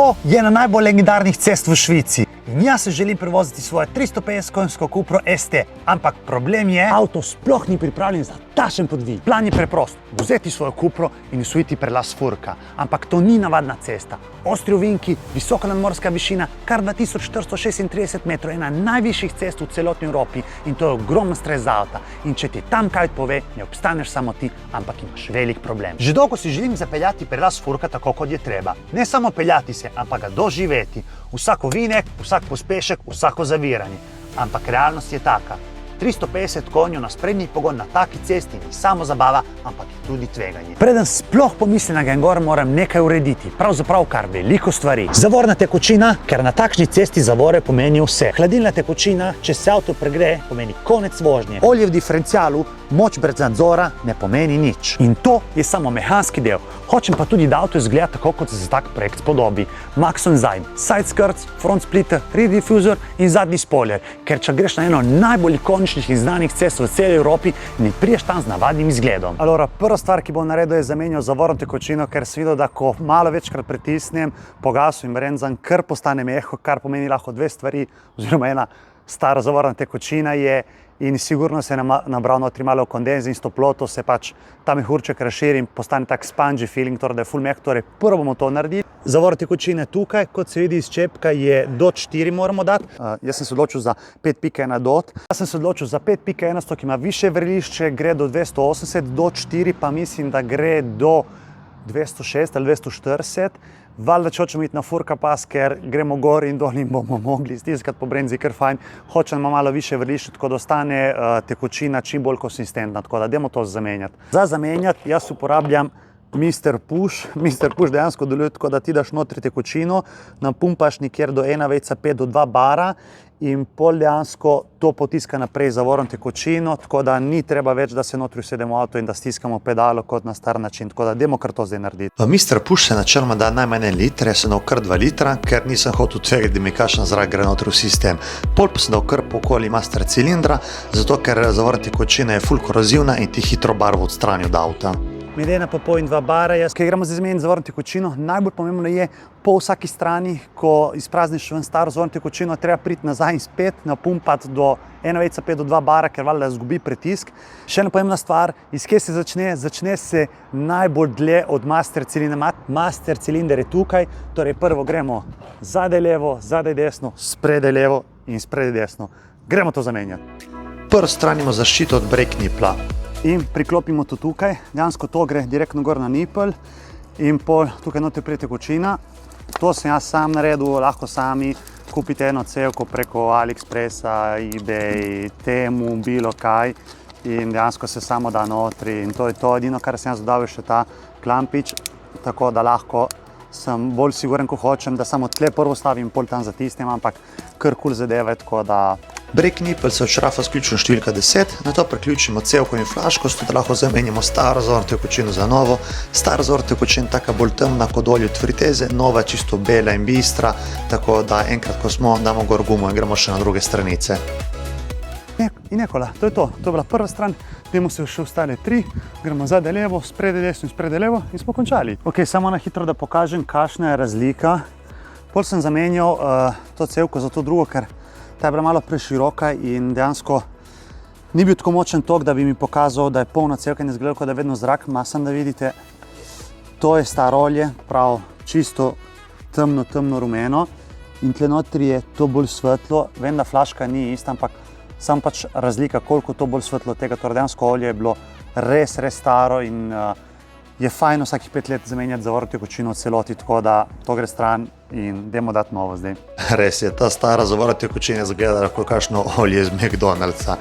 To je ena najbolj legendarnih cest v Švici. In jaz se želim prevoziti svoje 350-konjsko Cupro ST, ampak problem je, avto sploh ni pripravljen za takšen podvig. Plan je preprost, vzeti svojo Cupro in usvojiti prelaz Furka. Ampak to ni navadna cesta. Ostri ovinki, visoka nadmorska višina, kar 2436 metrov, ena najvišjih cest v celotni Evropi in to je ogromen stres za avta. In če ti tam kaj pove, ne obstaneš samo ti, ampak imaš velik problem. Že dolgo si želim zapeljati prelaz Furka tako, kot je treba. Ne samo peljati se, ampak ga doživeti. Vsak ovinek, vsak pospešek, vsako zaviranje. Ampak realnost je taka. 350 konjev na sprednji pogon na taki cesti ni samo zabava, ampak je tudi tveganje. Preden sploh pomislim na Gengor, moram nekaj urediti. Pravzaprav kar veliko stvari. Zavorna tekočina, ker na takšni cesti zavore pomeni vse. Hladilna tekočina, če se avto pregre, pomeni konec vožnje. Olje v diferencialu, moč brez nadzora ne pomeni nič. In to je samo mehanski del. Hočem pa tudi, da avto izgleda tako, kot se za tak projekt spodobi. Maxon zajm, side skirts, front splitter, rear diffuser in zadnji spoiler. Ker če greš na eno najbolj ikoničnih in znanih cest v celi Evropi, ne priješ tam z navadnim izgledom. Alora, prva stvar, ki bom naredil, je zamenjal zavorno tekočino, ker sem videl, da ko malo večkrat pritisnem po gasu in bremzam, kar postane meho, kar pomeni lahko dve stvari, oziroma ena stara zavorna tekočina je in sigurno se je nabral notri malo kondenz in s toploto se pač ta mehurček razširi in postane tak spongy feeling, torej da je full meh, torej prvo bomo to naredili. Zavor tekočine tukaj, kot se vidi iz čepka, je dot 4 moramo dati. Jaz sem se odločil za 5.1 dot. Jaz sem se odločil za 5.1, ki ima više vrelišče, gre do 280, dot 4 pa mislim, da gre do 206 ali 240. Valjda, če hočemo iti na Furka pas, ker gremo gor in dol in bomo mogli stiskati po brenzi, kar fajn. Hočem malo više vrelišče, tako da ostane tekočina čim bolj konsistentna, tako da dajmo to zamenjati. Za zamenjati jaz uporabljam Mr. Push. Mr. Push dejansko deluje tako, da ti daš notri tekočino, napumpaš nikjer do 1,5 do 2 bara in pol dejansko to potiska naprej zavorno tekočino, tako da ni treba več, da se notri usedemo v avto in da stiskamo pedalo kot na star način, tako da dajmo kar to zdaj narediti. V Mr. Push se načeloma da najmanj 1 liter, jaz sem dal kar 2 litra, ker nisem hotel tvegati, da mi kakšen zrak gre notri v sistem. Pol pa sem dal kar okoli master cilindra, zato ker zavorna tekočina je ful korozivna in ti hitro barvo odstrani od avta. Med 1,5 in 2 bara, ki gremo zdaj zamenjati zavorno tekočino, najbolj pomembno je po vsaki strani, ko izprazniš ven staro zavorno tekočino, treba priti nazaj in spet napumpati do 1,5 do 2 bara, ker valjda izgubi pritisk. Še ena pomembna stvar, iz kje se začne? Začne se najbolj dlje od master cilindra. Master cilinder je tukaj, torej prvo gremo zadaj levo, zadaj desno, spredaj levo in spredaj desno. Gremo to zamenjati. Prvo stranimo zaščito od brake nipla. In priklopimo to tukaj, dejansko to gre direktno gor na nipel in pol tukaj notri pride tekočina. To sem jaz sam naredil, lahko sami kupite eno cevko preko AliExpressa, eBay, Temu, bilo kaj in dejansko se samo da notri in to je to. Edino, kar sem jaz dodal, je še ta klampič, tako da lahko sem bolj siguren, ko hočem, da samo tle prvo stavim, pol tam zatisnem, ampak kar kul zadeve, tako da... Brake nipel se odšrafa s ključem številka 10, na to priključimo cevko in flaško, s to da lahko zamenjamo staro zavorno tekočino za novo. Stara zavorna tekočina taka bolj temna kot olje od friteze, nova čisto bela in bistra, tako da enkrat, ko smo, damo gor gumo in gremo še na druge stranice. In ekola, to je to. To je bila prva stran, dajmo se še ostale 3, gremo zadaj levo, spredaj desno in spredaj levo in smo končali. Ok, samo na hitro, da pokažem, kakšna je razlika. Pol sem zamenjal to cevko za to drugo, ker ta je bila malo preširoka in dejansko ni bil tako močen tok, da bi mi pokazal, da je polna cevka in izgledal, da je vedno zrak. Masam, da vidite, to je staro olje, prav čisto temno rumeno in tle notri je to bolj svetlo. Vem, da flaška ni ista, ampak sam pač razlika, koliko to bolj svetlo od tega. Torej dejansko olje je bilo res staro in je fajn vsakih 5 let zamenjati zavorno tekočino v celoti, tako da to gre stran in dajmo dati novo zdaj. Res je, ta stara zavorna tekočina izgleda kot kakšno olje iz McDonald'sa.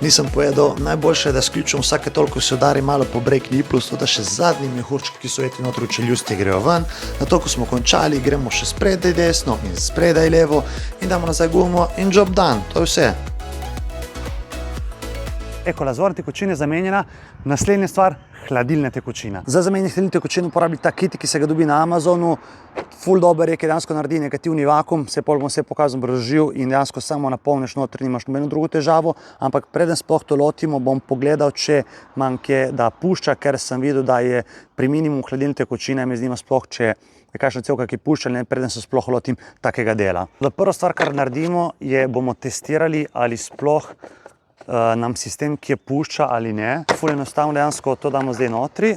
Nisem povedal, najboljše je, da s ključem vsake toliko se udari malo po brake niplu, s to da še zadnji mehurčki, ki so veti notri v čeljusti, grejo ven. Na to, ko smo končali, gremo še spredaj desno in spredaj levo in damo nazaj gumo in job done, to je vse. Ekola, zavorna tekočina je zamenjena. Naslednja stvar, hladilna tekočina. Za zamenjanje hladilne tekočine uporabljam ta kit, ki se ga dobi na Amazonu. Ful dober je, ki dejansko naredi negativni vakuum, se pol bom vse pokazal obrazložil in dejansko samo napolniš notri, nimaš nobeno drugo težavo, ampak preden sploh to lotimo, bom pogledal, če manj kje da pušča, ker sem videl, da je pri minimumu hladilne tekočine, me zanima sploh, če je kakšna cevka, ki pušča, ne preden se sploh lotim takega dela. Prva stvar, kar naredimo, je bomo testirali, ali sploh nam sistem, ki je pušča ali ne. Ful enostavno, dejansko to damo zdaj notri.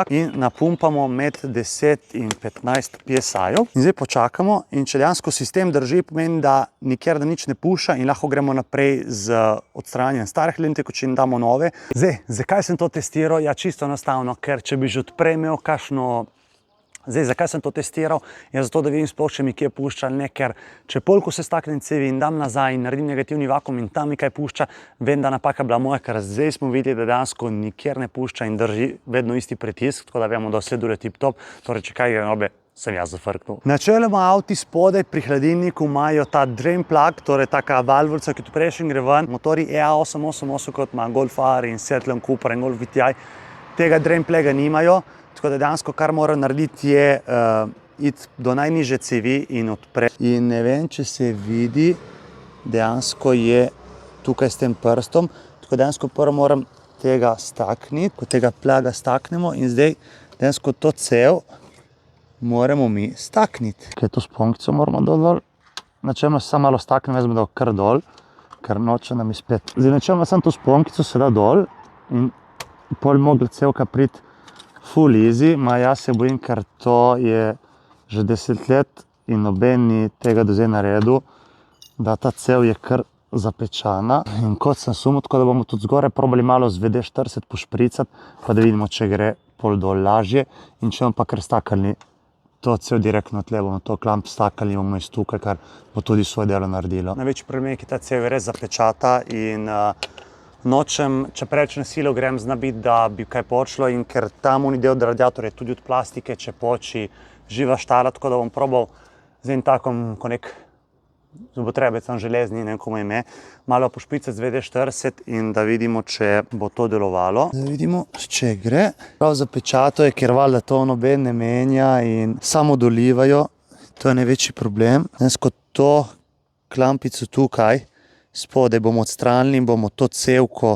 In napumpamo med 10 in 15 PSI-ov. In zdaj počakamo in če dejansko sistem drži, pomeni, da nikjer da nič ne puša in lahko gremo naprej z odstranjanjem starih hladilnih tekočin, damo nove. Zdaj, zakaj sem to testiral? Ja, čisto enostavno, ker če bi že odprej imel kakšno... Zdaj, zakaj sem to testiral? Je zato, da vidim sploh, če mi kje pušča ali ne, ker če polko se staknem cevi in dam nazaj in naredim negativni vakuum in tam mi kaj pušča, vem, da napaka bila moja, ker zdaj smo videli, da dejansko nikjer ne pušča in drži vedno isti pritisk, tako da vemo, da vse dure tip-top. Torej, če kaj gre narobe, sem jaz zafrknil. Načeloma avti spodaj pri hladilniku imajo ta drain plug, torej taka valvulca, ki tu prejšnji gre ven. Motori EA888, kot ima Golf R in Seat Leon Cooper in Golf VTI, tega drain pluga nimajo. Tako da dejansko, kar moram narediti, je iti do najnižje cevi in odpreti. In ne vem, če se vidi, dejansko je tukaj s tem prstom. Tako dejansko prvo moram tega stakniti, ko tega pluga staknemo in zdaj dejansko to cev moramo mi stakniti. Kaj to sponkico moramo dol. Načelno se samo malo staknem, jaz bom dal kar dol, ker noče nam izpet. Zdaj načelno sem to sponkico se da dol in pol mogla cevka priti full easy, jaz se bojim, ker to je že 10 let in noben ni tega do zdaj naredil, da ta cev je kar zapečana. In kot sem sumil, tako da bomo tudi zgoraj probali malo z WD-40 pošpricati, pa da vidimo, če gre pol dol lažje. In če bomo pa kar stakali to cev direktno tle, bomo to klamp stakali, bomo iz tukaj, kar bo tudi svoje delo naredilo. Največji problem je, ki ta cev je res zapečata in nočem, če preveč na silo grem, zna biti, da bi kaj počlo in ker tam oni del radiatorja je tudi od plastike, če poči živa štala, tako da bom probal z enim takom, ko nek zobotrebec, tam železni, ne vem, komu ime, malo pošpricati z WD-40 in da vidimo, če bo to delovalo. Da vidimo, če gre. Prav zapečato je, ker valjda to noben ne menja in samo dolivajo. To je največji problem. Dejansko to klampico tukaj spodaj bomo odstranili in bomo to cevko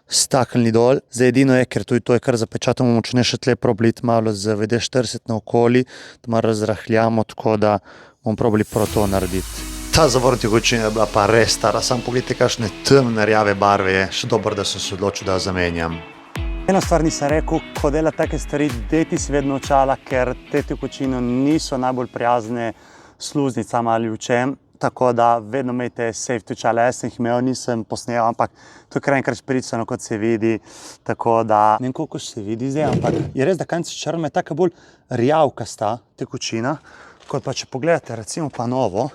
staknili dol. Zdaj edino je, ker to je kar zapečato, bomo če ne še tle probali malo z WD-40 naokoli, da malo razrahljamo, tako da bomo probali prav to narediti. Ta zavorna tekočina je bila pa res stara, samo pogledajte, kakšne temne rjave barve je, še dobro, da sem se odločil, da zamenjam. Eno stvar nisem rekel, ko dela take stvari, dejte si vedno očala, ker te tekočine niso najbolj prijazne sluznicam ali očem. Tako da vedno imejte safety očala, jaz sem jih imel, nisem posnel, ampak to je kar enkrat špricano, kot se vidi, tako da ne vem, koliko se vidi zdaj, ampak je res, da kanci črna je taka bolj rjavkasta tekočina, kot pa če pogledate, recimo pa novo,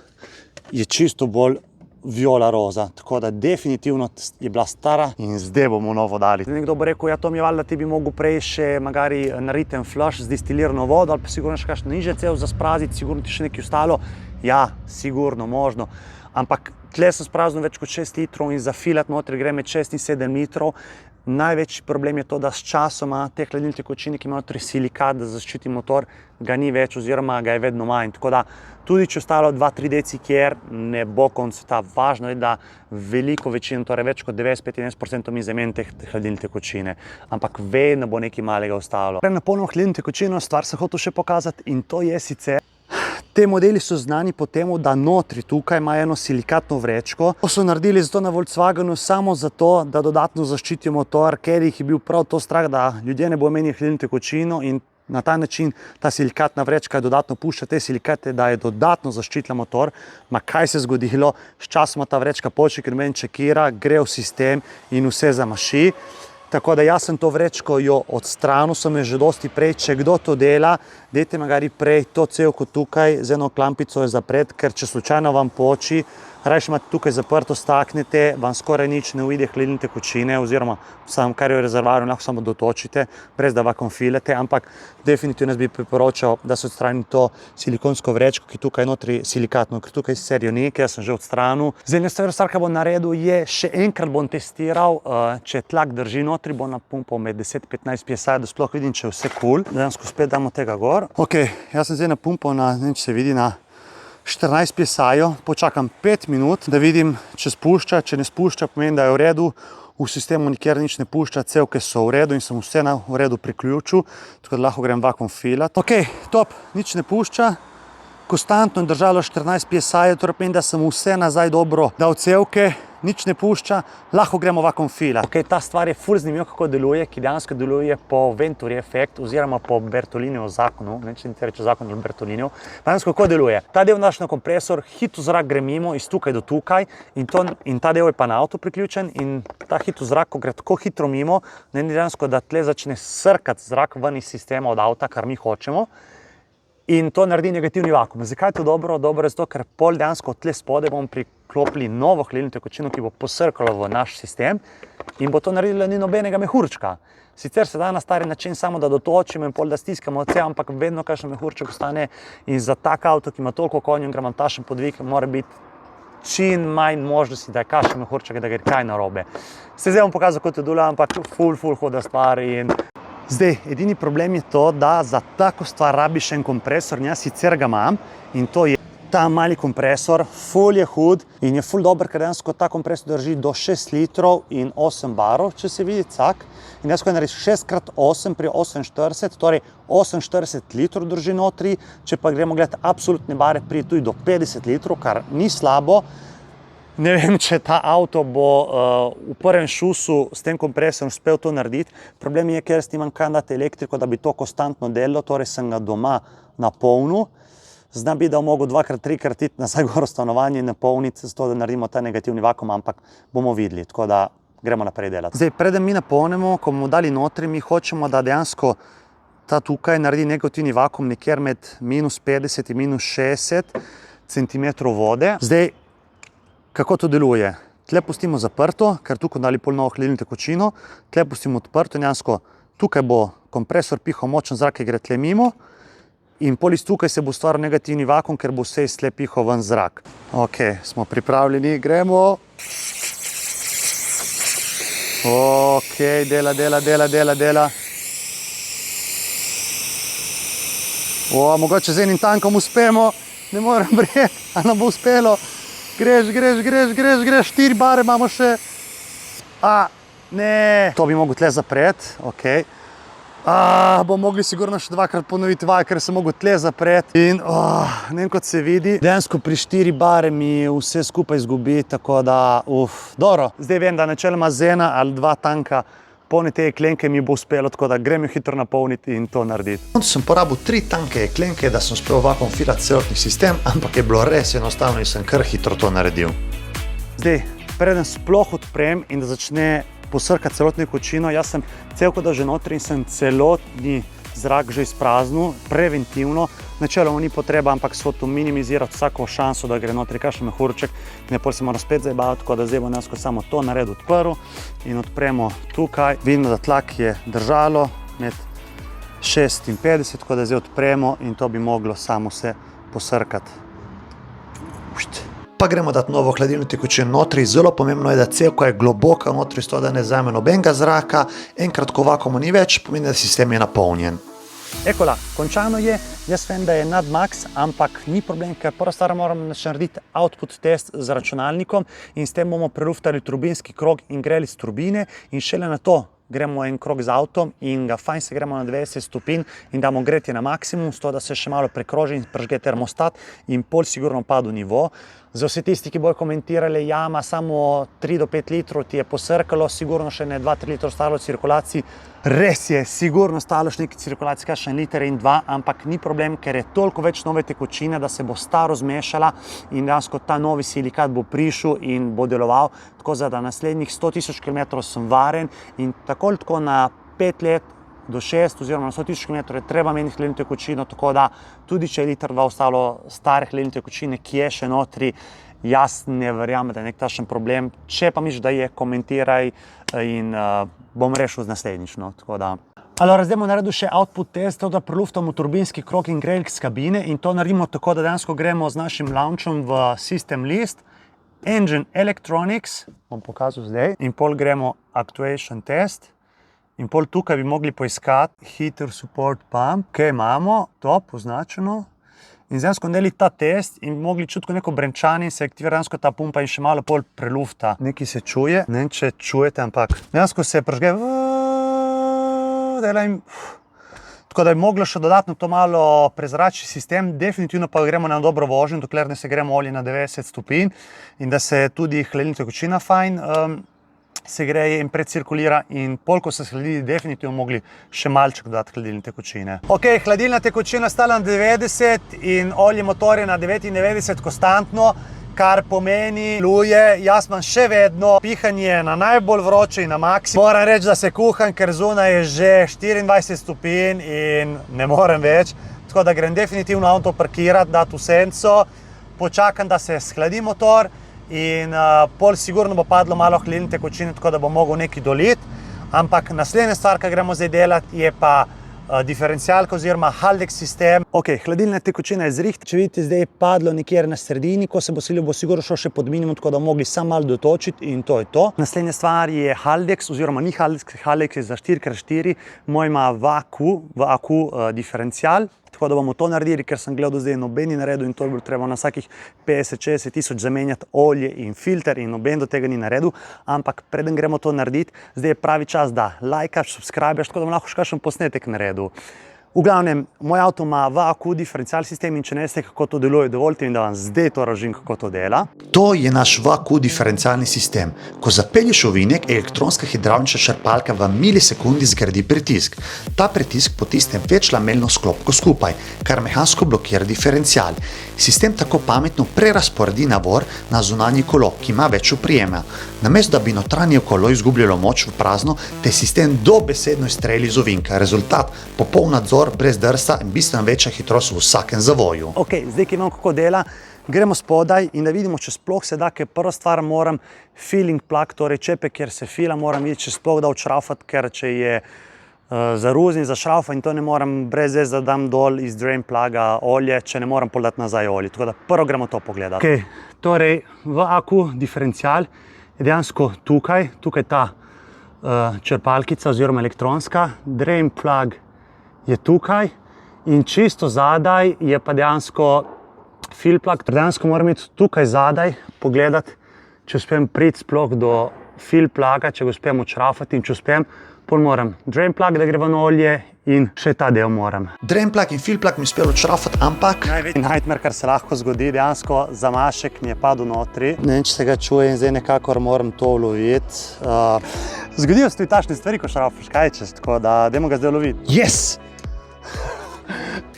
je čisto bolj viola roza, tako da definitivno je bila stara in zdaj bomo novo dali. Nekdo bo rekel, ja, to mi je valjda, ti bi mogel prej še magari narediti en flush z distilirano vodo ali pa sigurno še kakšno nižje cev za spraziti, sigurno ti še nekaj ostalo. Ja, sigurno, možno, ampak tle sem spraznil več kot 6 litrov in za filat notri gre med 6 in 7 litrov. Največji problem je to, da s časoma te hladilne tekočine, ki imajo notri silikat, da zaščiti motor, ga ni več oziroma ga je vedno manj. Tako da tudi če ostalo 2-3 decikjer, ne bo konc sveta. Važno je, da veliko večino, torej več kot 95% mi zamenjam te hladilne tekočine, ampak vedno bo nekaj malega ostalo. Na polno hladilno tekočino stvar sem hotel še pokazati in to je sicer. Te modeli so znani po temu, da notri tukaj ima eno silikatno vrečko. To so naredili zato na Volkswagenu samo zato, da dodatno zaščitijo motor, ker jih je bil prav to strah, da ljudje ne bo menili hladilno tekočino in na ta način ta silikatna vrečka dodatno pušča te silikate, da je dodatno zaščitila motor. Ma kaj se je zgodilo? Sčasoma ta vrečka poči, ker meni čekira, gre v sistem in vse zamaši. Tako da jaz sem to vrečko jo odstranil, sem jo že dosti prej. Če kdo to dela, dajte magari prej to cevko tukaj z eno klampico je zapret, ker če slučajno vam poči, rajši imate tukaj zaprto, staknete, vam skoraj nič ne uide hladilne tekočine oziroma sam, kar je v rezervoarju, lahko samo dotočite, brez da vakuum filate, ampak definitivno jaz bi priporočal, da se odstrani to silikonsko vrečko, ki tukaj notri silikatno, ker tukaj serijo ni, ki jaz sem že odstranil. Zdaj, ena stvar, kar bom naredil, je še enkrat bom testiral, če tlak drži notri, bom napumpal med 10-15 PSI, da sploh vidim, če je vse cool. Dejansko spet damo tega gor. Ok, jaz sem zdaj napumpal na, ne vem, če se vidi, na 14 PSI-jev, počakam 5 minut, da vidim, če spušča, če ne spušča, pomeni, da je v redu. v sistemu nikjer nič ne pušča, cevke so v redu in sem vse v redu priključil, tako da lahko grem vakuum filat. Ok, top, nič ne pušča. Konstantno je držalo 14 psi, torej pomeni, da sem vse nazaj dobro dal cevke, nič ne pušča, lahko gremo vakuum filat. Ok, ta stvar je ful zanimiva, kako deluje, ki dejansko deluje po Venturi efekt oziroma po Bertolinijev zakonu, ne če ti reče zakon ali Bertolinijev. Dejansko kako deluje? Ta del naš na kompresor, hitro zrak gre mimo iz tukaj do tukaj in ta del je pa na avto priključen in ta hitro zrak, ko gre tako hitro mimo, ne dejansko, da tle začne srkati zrak ven iz sistema od avta, kar mi hočemo. In to naredi negativni vakuum. Zakaj je to dobro? Dobro je zato, ker pol dejansko tle spode bomo priklopili novo hladilno tekočino, ki bo posrkalo v naš sistem in bo to naredilo ni nobenega mehurčka. Sicer se da na stari način samo, da dotočimo in pol da stiskamo odse, ampak vedno kakšen mehurček ostane in za tak avto, ki ima toliko konjev in gramontažen podvig, mora biti čim manj možnosti, da je kakšen mehurček, da gre kaj narobe. Se zdaj bom pokazal, kot je deluje, ampak ful hoda stvar in zdaj, edini problem je to, da za tako stvar rabiš en kompresor, jaz sicer ga imam in to je ta mali kompresor, ful je hud in je ful dober, ker dejansko ta kompresor drži do 6 litrov in 8 barov, če se vidi, cak. In dejansko je naredi 6x8 pri 48, torej 48 litrov drži notri, če pa gremo gledati absolutne bare, pride tudi do 50 litrov, kar ni slabo. Ne vem, če ta avto bo v prvem šusu s tem kompresorom uspel to narediti. Problem je, ker imam kandidate elektriko, da bi to konstantno delalo, torej sem ga doma napolnil. Zna bi, da bom mogel 2x-3x iti nazaj gor v stanovanje in napolniti, zato da naredimo ta negativni vakuum, ampak bomo videli, tako da gremo naprej delati. Zdaj, preden mi napolnimo, ko bomo dali notri, mi hočemo, da dejansko ta tukaj naredi negativni vakuum nekjer med -50 in -60 cm vode. Zdaj, kako to deluje? Tle pustimo zaprto, ker tukaj dali pol novo hladilno tekočino, tle pustimo odprto in dejansko tukaj bo kompresor pihal močen zrak, ki gre tle mimo in pol iz tukaj se bo ustvaril negativni vakuum, ker bo vse iz tle pihal ven zrak. Ok, smo pripravljeni, gremo. Ok, dela. Mogoče z enim tankom uspemo, ne morem verjeti, ali nam bo uspelo. Greš, 4 bare imamo še. Ne. To bi mogel tle zapreti, ok. Bomo mogli sigurno še 2x ponoviti vaj, ker sem mogel tle zapreti. In, ne vem, kot se vidi, dejansko pri 4 bare mi vse skupaj izgubi, tako da, dobro. Zdaj vem, da načeloma z 1 ali 2 tanka polne te jeklenke mi bo uspelo, tako da grem jo hitro napolniti in to narediti. Sem porabil 3 tanke jeklenke, da sem uspel vakuum filati celotni sistem, ampak je bilo res enostavno in sem kar hitro to naredil. Zdaj, preden sploh odprem in da začne posrkati celotno tekočino, jaz sem celko dal že notri in sem celotni zrak že izpraznil, preventivno. Načeloma ni potreba, ampak so to minimizirati vsako šanso, da gre notri kakšen mehurček. In pol se moram spet zajebavati, tako da zdaj bom dejansko samo to naredil odprl in odpremo tukaj. Vidimo, da tlak je držalo med 6 in 50, tako da zdaj odpremo in to bi moglo samo se posrkati. Pa gremo dati novo hladilno tekočino notri. Zelo pomembno je, da cevka je globoka notri, s to, da ne vzame nobenega zraka. Enkrat, ko vakuuma ni več, pomeni, da sistem je napolnjen. Ekola, končano je. Jaz vem, da je nad max, ampak ni problem, ker prvo stvar moramo narediti output test z računalnikom in s tem bomo preluftali turbinski krog in greli z turbine in šele na to gremo en krog z avtom in ga fajn se gremo na 90 stopinj in damo gretje na maksimum, s to, da se še malo prekroži in prežge termostat in pol sigurno padu nivo. Za vse tisti, ki bojo komentirali, ima samo 3 do 5 litrov, ti je posrkalo, sigurno še ne 2-3 litrov ostalo v cirkulaciji. Res je, sigurno ostalo še nekaj cirkulacij, kakšen liter in 2, ampak ni problem, ker je toliko več nove tekočine, da se bo staro zmešala in dejansko ta novi silikat bo prišel in bo deloval, tako da naslednjih 100 000 km sem varen in tako na 5 let do 6 oziroma na 100 000 km je treba meniti hladilno tekočino, tako da tudi če je liter 2 ostalo stare hladilne tekočine, ki je še notri, jaz ne verjamem, da je nek takšen problem. Če pa misliš, da je, komentiraj in bom rešil z naslednjično. Zdaj bomo naredili še output test, da preluftamo turbinski krog in grelk z kabine in to naredimo tako, da dejansko gremo z našim launchom v system list, engine electronics, bom pokazal zdaj, in pol gremo actuation test. In pol tukaj bi mogli poiskati heater support pump, kaj imamo, top označeno. In zdaj smo naredili ta test in mogli čutiti neko brenčanje in se aktivira dejansko ta pumpa in še malo pol prelufta. Nekaj se čuje, ne vem, če čujete, ampak dejansko se prižge tako da je moglo še dodatno to malo prezračiti sistem, definitivno pa gremo na dobro vožnjo, dokler ne se gremo olje na 90 stopinj in da se tudi hladilna tekočina fajn se greje in precirkulira in pol, ko se sledi, definitivno mogli še malček dodati hladilne tekočine. Ok, hladilna tekočina stala na 90 in olje motor je na 99 konstantno, kar pomeni, luje, jaz imam še vedno pihanje na najbolj vroče in na maksimum. Moram reči, da se kuham, ker zunaj je že 24 stopinj in ne morem več, tako da grem definitivno avto parkirati, dati v senco, počakam, da se shladi motor in pol sigurno bo padlo malo hladilne tekočine, tako da bo mogel nekaj doliti, ampak naslednja stvar, ki gremo zdaj delati, je pa diferencialka oziroma Haldex sistem. Ok, hladilna tekočina je zriht, če vidite, zdaj je padlo nekjer na sredini, ko se bo silil, bo sigurno šel še pod minimum, tako da mogli samo malo dotočiti in to je to. Naslednja stvar je Haldex, oziroma ni Haldex, Haldex je za 4x4, moj ima v AQ diferencial, tako da bomo to naredili, ker sem gledal zdaj noben ni naredil in to je bilo treba na vsakih 50-60 tisoč zamenjati olje in filter in noben do tega ni naredil, ampak preden gremo to narediti, zdaj je pravi čas, da lajkaš, subscribeš, tako da bom lahko še kakšen posnetek naredil. V glavnem, moj avto ima VAQ diferencial sistem in če ne veste, kako to deluje, dovolite mi, da vam zdaj to razložim, kako to dela. To je naš VAQ diferencialni sistem. Ko zapelješ ovinek, elektronska hidravlična črpalka v milisekundi zgradi pritisk. Ta pritisk potisne večlamelno sklopko skupaj, kar mehansko blokira diferencial. Sistem tako pametno prerazporedi navor na zunanji kolo, ki ima več oprijema. Namesto da bi notranje kolo izgubljalo moč v prazno, te sistem dobesedno izstreli iz ovinka. Rezultat, popoln nadzor brez drsa in bistveno večja hitrost v vsakem zavoju. Ok, zdaj, ki imam kako dela, gremo spodaj in da vidimo, če sploh se da, ker prva stvar moram filling plug, torej čepe, kjer se fila, moram videti, če sploh da odšraufati, ker če je zaruzen, zašraufa in to ne moram brez zdaj, da dam dol iz drain pluga olje, če ne moram podati nazaj olje. Tako da prvo gremo to pogledati. Ok, torej VAQ diferencial je dejansko tukaj ta črpalkica oziroma elektronska, drain plug je tukaj in čisto zadaj je pa dejansko fill plug. Dejansko moram iti tukaj zadaj pogledati, če uspem priti sploh do fill pluga, če ga uspem odšraufati in če uspem, pol moram drain plug, da gre ven olje in še ta del moram. Drain plug in fill plug mi uspelo odšraufati, ampak Največji nightmare, kar se lahko zgodi, dejansko zamašek mi je padel notri. Ne vem, če se ga čuje in zdaj nekako moram to uloviti. Zgodijo se tudi takšne stvari, ko šraufaš, kaj čez, tako da dajmo ga zdaj uloviti. yes!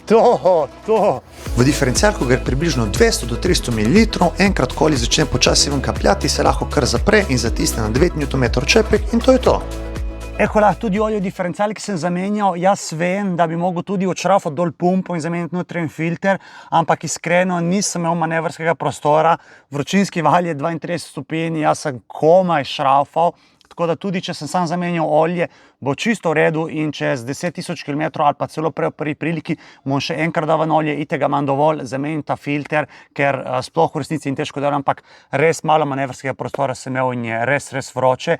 To! V diferencialku gre približno 200 do 300 ml, enkrat ko olje začne počasi ven kapljati, se lahko kar zapre in zatisne na 9 Nm čepek in to je to. Ehola, tudi olje diferencial, ki sem zamenjal, jaz vem, da bi mogel tudi odšraufati dol pumpo in zamenjati notranji filter, ampak iskreno nisem imel manevrskega prostora, vročinski val je 32 stopinj, jaz sem komaj šraufal, tako da tudi, če sem sam zamenjal olje, bo čisto v redu in čez 10.000 km ali pa celo prej v prvi priliki bom še enkrat dal ven olje, itega imam dovolj, zamenjam ta filter, ker sploh v resnici in težko delam, ampak res malo manevrskega prostora sem imel in je res vroče.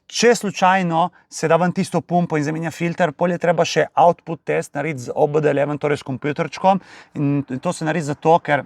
Če slučajno se da ven tisto pumpo in zamenja filter, pol je treba še output test narediti z OBD11, torej s kompjuterčkom in to se naredi zato, ker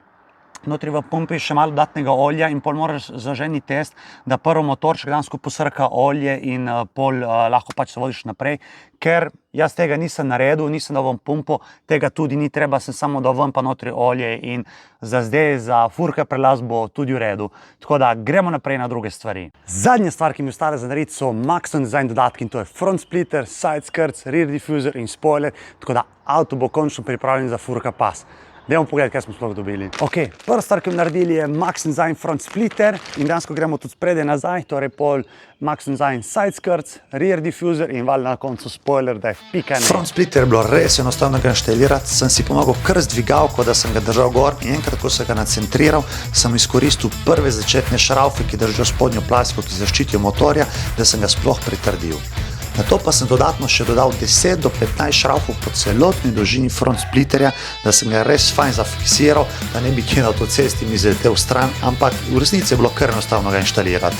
notri v pumpi še malo dodatnega olja in pol moraš zaženiti test, da prvo motorček dejansko posrka olje in pol lahko pač se vodiš naprej, ker jaz tega nisem naredil, nisem dal ven pumpo, tega tudi ni treba, sem samo dal ven pa notri olje in za zdaj, za furka prelaz bo tudi v redu. Tako da gremo naprej na druge stvari. Zadnja stvar, ki mi ostane za narediti, so Maxon Design dodatki in to je front splitter, side skirts, rear diffuser in spoiler, tako da avto bo končno pripravljen za furka pas. Dajmo pogledati, kaj smo sploh dobili. Ok, prva stvar, ki bomo naredili je Maxon Design front splitter in dejansko gremo tudi spredaj nazaj, torej pol Maxon Design side skirts, rear diffuser in valjda na koncu spoiler, da je pikane. Front splitter je bilo res enostavno ga inštalirati, sem si pomagal kar z dvigalko, da sem ga držal gor in enkrat, ko sem ga nacentriral, sem izkoristil prve začetne šraufe, ki držijo spodnjo plastiko, ki zaščitijo motorja, da sem ga sploh pritrdil. Nato pa sem dodatno še dodal 10 do 15 šraufov po celotni dolžini front splitterja, da sem ga res fajn zafiksiral, da ne bi kje na avtocesti mi zaletel stran, ampak v resnici je bilo kar enostavno ga inštalirati.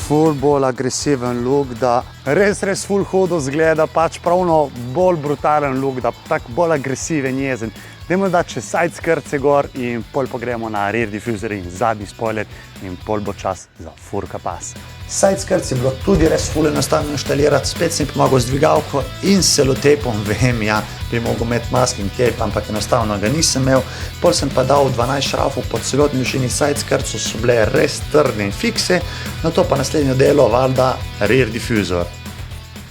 Ful bolj agresiven look, da res ful hudo zgleda, pač pravno bolj brutalen look, da tak bolj agresiven, jezen. Dajmo da čez side skirtce gor in pol pa gremo na rear diffuser in zadnji spoiler in pol bo čas za furka pas. Side skirts je bilo tudi res ful enostavno inštalirati, spet sem pomagal z dvigalko in selotejpom, vem, ja, bi mogel imeti masking tape, ampak enostavno ga nisem imel. Pol sem pa dal 12 šrafov po celotni višini side skirtsov, so bile res trdne in fikse, na to pa naslednjo delo valjda rear diffuser.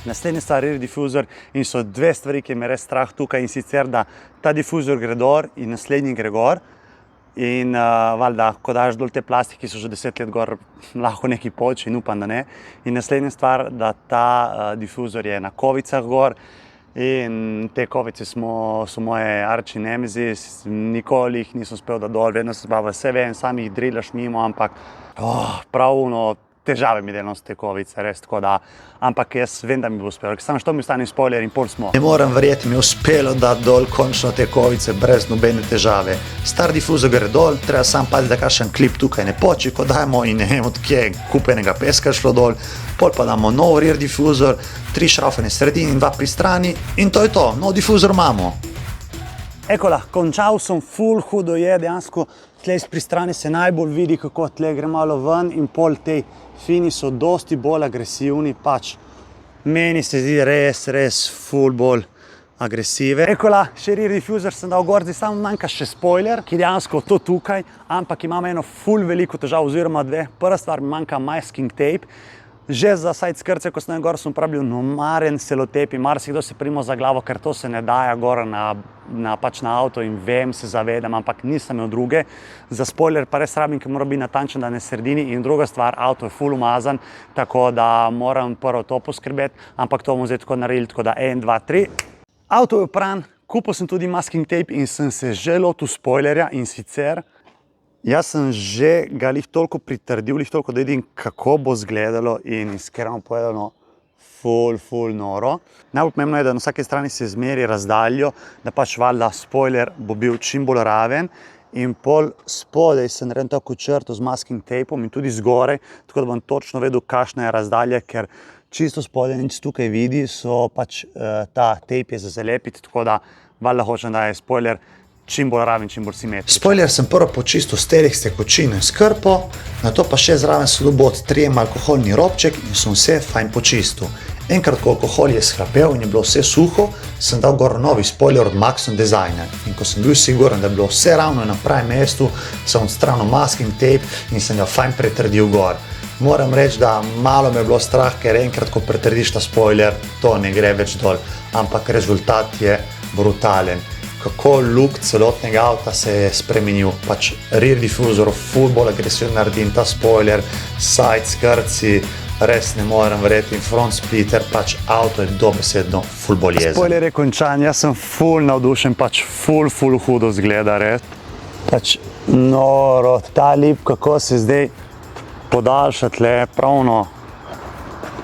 Naslednji sta rear diffuser in so dve stvari, ki me res strah tukaj, in sicer, da ta diffuser gre dol in naslednji gre gor. In valjda, ko daš dol te plastike, ki so že 10 let gor, lahko nekaj poči in upam, da ne. In naslednja stvar, da ta diffuser je na kovicah gor in te kovice so moje arči nemezis, nikoli jih nisem uspel da dol, vedno se zbava, vse vem, sam jih drillaš mimo, ampak pravno težave mi delam s te kovice, res tako da, ampak jaz vem, da mi bo uspelo, samo što mi ostane spoiler in pol smo. Ne moram verjeti, mi je uspelo dati dol končno te kovice brez nobene težave. Star diffuser gre dol, treba sam paziti, da kakšen klip tukaj ne poči, ko dajmo in ne vem, od kje je kupenega peska šlo dol, pol pa damo nov rear diffuser, 3 šrafe na sredini in 2 pri strani in to je to, nov diffuser imamo. Ekola, končal sem, ful hudo je, dejansko tle pri strani se najbolj vidi, kako tle gre malo ven in pol tej fini so dosti bolj agresivni, pač meni se zdi res ful bolj agresive. Ekola, še rear diffuser sem dal gor, zdaj samo manjka še spoiler, ki dejansko to tukaj, ampak imam eno ful veliko težav oziroma dve. Prva stvar mi manjka masking tape. Že za side skirtce, ko sem gor, sem uporabil nomaren selotejp in marsikdo se primo za glavo, ker to se ne daja gor na avto in vem, se zavedam, ampak nisem imel druge. Za spoiler pa res rabim, ker mora biti natančen, da ne sredini, in druga stvar, avto je ful umazan, tako da moram prvo to poskrbeti, ampak to bomo zdaj tako naredili, tako da 1, 2, 3. Avto je opran, kupil sem tudi masking tape in sem se že lotil spoilerja, in sicer jaz sem že ga lih toliko pritrdil, lih toliko, da vidim, kako bo izgledalo, in iskreno povedano, ful noro. Najbolj pomembno je, da na vsaki strani se zmeri razdaljo, da pač valjda spoiler bo bil čim bolj raven, in pol spodaj sem naredil tako črto z masking tapom in tudi zgoraj, tako da bom točno vedel, kakšna je razdalja, ker čisto spodaj nič tukaj vidi, so pač ta tape je za zalepiti, tako da valjda hočem, da je spoiler čim bolj raven, čim bolj simetričen. Spoiler sem prvo počistil s telih tekočino in s krpo, nato pa še zraven sem dobil od 3 alkoholni robček in sem vse fajn počistil. Enkrat, ko alkohol je shrapel in je bilo vse suho, sem dal gor novi spoiler od Maxon Designer. In ko sem bil siguren, da je bilo vse ravno na pravem mestu, sem odstranil masking tape in sem ga fajn pretrdil gor. Moram reči, da malo me je bilo strah, ker enkrat, ko pretrdiš ta spoiler, to ne gre več dol, ampak rezultat je brutalen. Kako luk celotnega avta se je spremenil, pač rear diffuser, ful bolj agresivno naredim, ta spoiler, side skirtci, res ne morem verjeti, in front splitter, pač avto je dobesedno ful bolj jezen. Spoiler je končan, jaz sem ful navdušen, pač ful hudo zgleda, res. Pač noro, ta lip, kako se zdaj podaljša tle, pravno,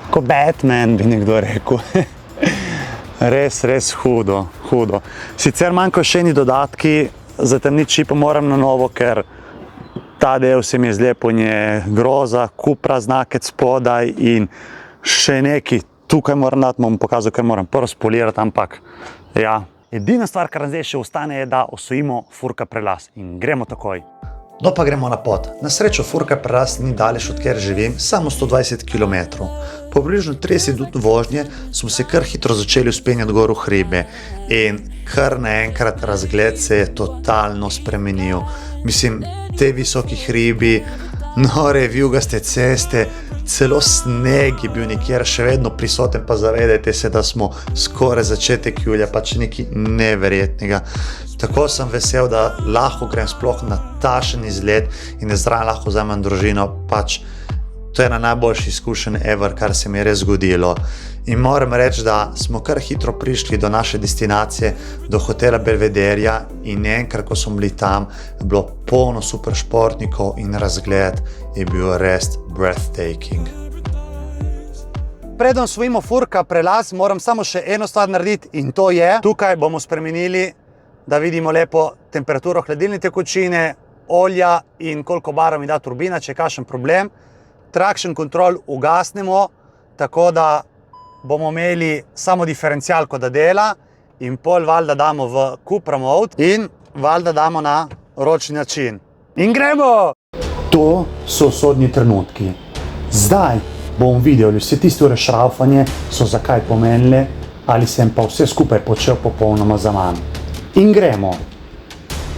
ko Batman bi nekdo rekel. Res hudo. Sicer manjkajo še eni dodatki, zatemniti šipo moram na novo, ker ta del se mi je zlepil in je groza, Cupra znakec spodaj in še neki. Tukaj moram dati, bom pokazal, ker moram prvo spolirati, ampak ja. Edina stvar, kar zdaj še ostane, je, da osvojimo furka prelaz in gremo takoj. No pa gremo na pot. Na srečo furka prelaz ni daleč, od kjer živim, samo 120 km. Po približno 30 minut vožnje smo se kar hitro začeli vzpenjati gor v hribe in kar naenkrat razgled se je totalno spremenil. Mislim, te visoki hribi, nore vijugaste ceste, celo sneg je bil nekjer še vedno prisoten, pa zavedajte se, da smo skoraj začetek julija, pač nekaj neverjetnega. Tako sem vesel, da lahko grem sploh na takšen izlet in da zraven lahko vzamem družino, pač to je ena najboljših izkušenj ever, kar se mi je res zgodilo. In moram reči, da smo kar hitro prišli do naše destinacije, do hotela Belvederja, in enkrat, ko smo bili tam, je bilo polno super športnikov in razgled je bil res breathtaking. Preden osvojimo furka prelaz, moram samo še eno stvar narediti, in to je, tukaj bomo spremenili, da vidimo lepo temperaturo hladilne tekočine, olja in koliko barov mi da turbina, če je kakšen problem. Traction control ugasnemo, tako da bomo imeli samo diferencialko, da dela, in pol valjda damo v Cupra mode in valjda damo na ročni način. In gremo! To so sodni trenutki. Zdaj bom videl, ali vse tiste rešraufanje so zakaj pomenile, ali sem pa vse skupaj počel popolnoma zaman. In gremo!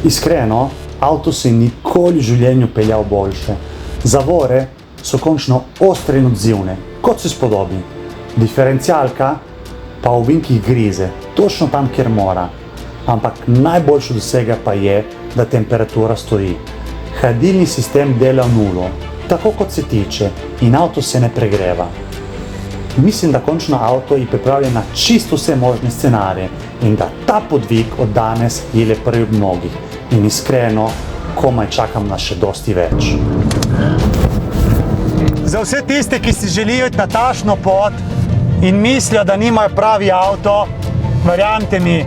Iskreno, avto se je nikoli v življenju peljal boljše. Zavore so končno ostre in odzivne, kot se spodobi. Diferencialka pa v ovinkih grize, točno tam, kjer mora. Ampak najboljše od vsega pa je, da temperatura stoji. Hladilni sistem dela v nulo, tako kot se tiče, in avto se ne pregreva. Mislim, da končno avto je pripravljen na čisto vse možne scenarije in da ta podvig od danes je le prvi od mnogih. In iskreno, komaj čakam na še dosti več. Za vse tiste, ki si želijo iti na takšno pot in mislijo, da nimajo pravi avto, verjamite mi,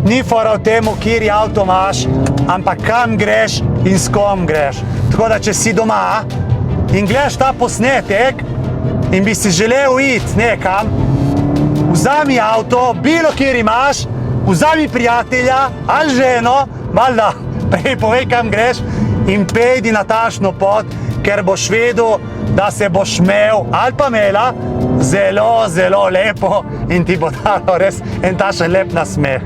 ni fora v tem, kjer avto imaš, ampak kam greš in s kom greš. Tako da, če si doma in gledaš ta posnetek in bi si želel iti nekam, vzami avto, bilo kjer imaš, vzami prijatelja ali ženo, valjda, prej povej, kam greš in pejdi na takšno pot, ker boš vedel, da se boš imel ali pa imela zelo, zelo lepo in ti bo dalo res en takšen lep nasmeh.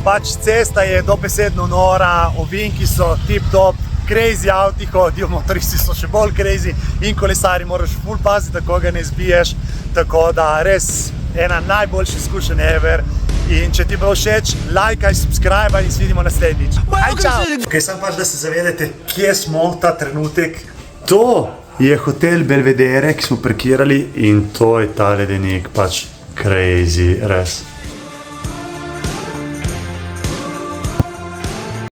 Pač cesta je dobesedno nora, ovinki so tip-top, crazy avtiho, motoristi so še bolj crazy in kolesari moraš ful paziti, da koga ne zbiješ, tako da res ena najboljša izkušenj ever. In če ti bo všeč, lajkaj, subscribe in se vidimo naslednjič. Aj, čau! Ok, samo pač, da se zavedate, kje smo ta trenutek. To je hotel Belvedere, ki smo parkirali in to je ta ledenik, pač crazy, res.